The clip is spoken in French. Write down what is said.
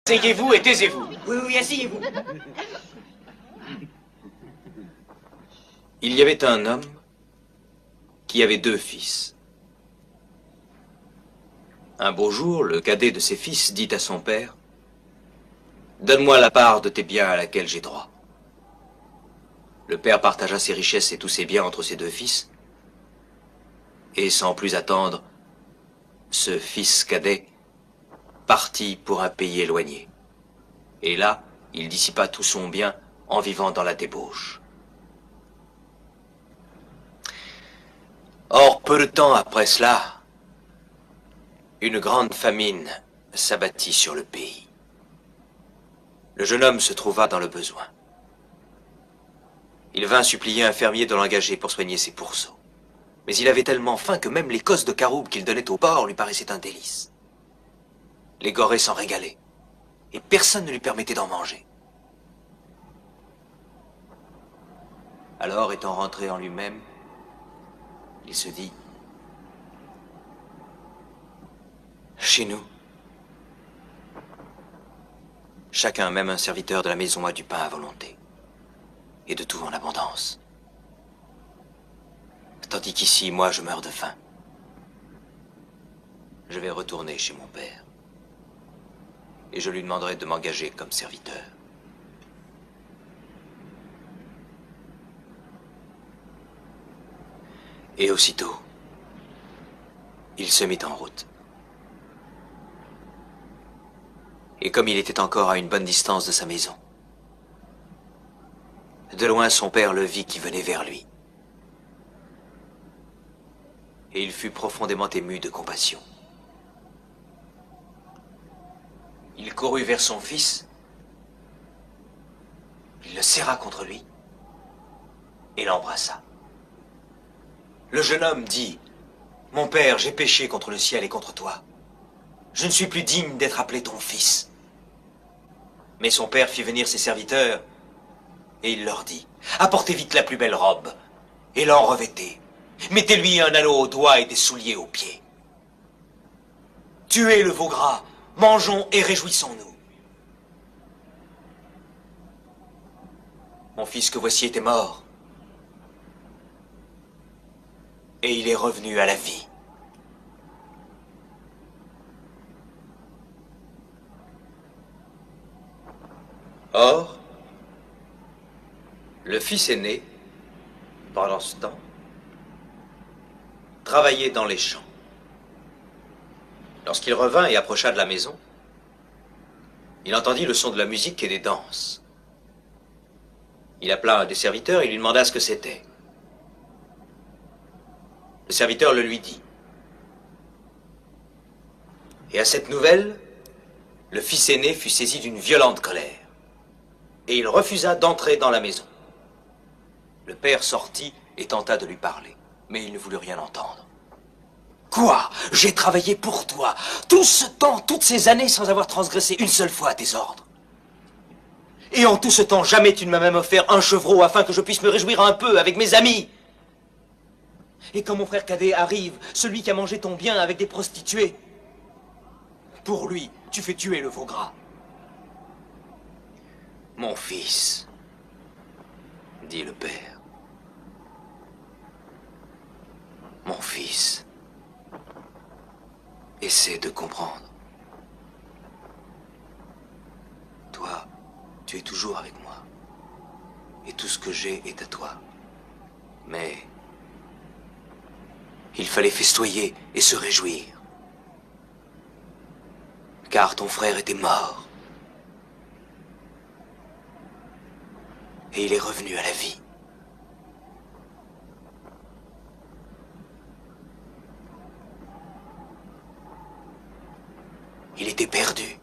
Asseyez-vous et taisez-vous. Oui, oui, asseyez-vous. Il y avait un homme qui avait 2 fils. Un beau jour, le cadet de ses fils dit à son père, « Donne-moi la part de tes biens à laquelle j'ai droit. » Le père partagea ses richesses et tous ses biens entre ses 2 fils, et sans plus attendre, ce fils cadet partit pour un pays éloigné. Et là, il dissipa tout son bien en vivant dans la débauche. Or, peu de temps après cela, une grande famine s'abattit sur le pays. Le jeune homme se trouva dans le besoin. Il vint supplier un fermier de l'engager pour soigner ses pourceaux. Mais il avait tellement faim que même les cosses de caroube qu'il donnait au porc lui paraissaient un délice. Les gorées s'en régalaient, et personne ne lui permettait d'en manger. Alors, étant rentré en lui-même, il se dit, « Chez nous, chacun, même un serviteur de la maison, a du pain à volonté, et de tout en abondance. Tandis qu'ici, moi, je meurs de faim. Je vais retourner chez mon père, et je lui demanderai de m'engager comme serviteur. » Et aussitôt, il se mit en route. Et comme il était encore à une bonne distance de sa maison, de loin son père le vit qui venait vers lui. Et il fut profondément ému de compassion. Il courut vers son fils, il le serra contre lui et l'embrassa. Le jeune homme dit, « Mon père, j'ai péché contre le ciel et contre toi. Je ne suis plus digne d'être appelé ton fils. » Mais son père fit venir ses serviteurs, et il leur dit, « Apportez vite la plus belle robe, et l'en revêtez. Mettez-lui un anneau au doigt et des souliers aux pieds. Tuez le veau gras, mangeons et réjouissons-nous. Mon fils que voici était mort, et il est revenu à la vie. » Or, le fils aîné, pendant ce temps, travaillait dans les champs. Lorsqu'il revint et approcha de la maison, il entendit le son de la musique et des danses. Il appela un des serviteurs et lui demanda ce que c'était. Le serviteur le lui dit. Et à cette nouvelle, le fils aîné fut saisi d'une violente colère, et il refusa d'entrer dans la maison. Le père sortit et tenta de lui parler, mais il ne voulut rien entendre. « Quoi? J'ai travaillé pour toi, tout ce temps, toutes ces années, sans avoir transgressé une seule fois tes ordres. Et en tout ce temps, jamais tu ne m'as même offert un chevreau afin que je puisse me réjouir un peu avec mes amis. Et quand mon frère cadet arrive, celui qui a mangé ton bien avec des prostituées, pour lui, tu fais tuer le veau gras. » « Mon fils, » dit le père, « mon fils, essaie de comprendre. Toi, tu es toujours avec moi, et tout ce que j'ai est à toi. Mais il fallait festoyer et se réjouir, car ton frère était mort. Et il est revenu à la vie. Il était perdu.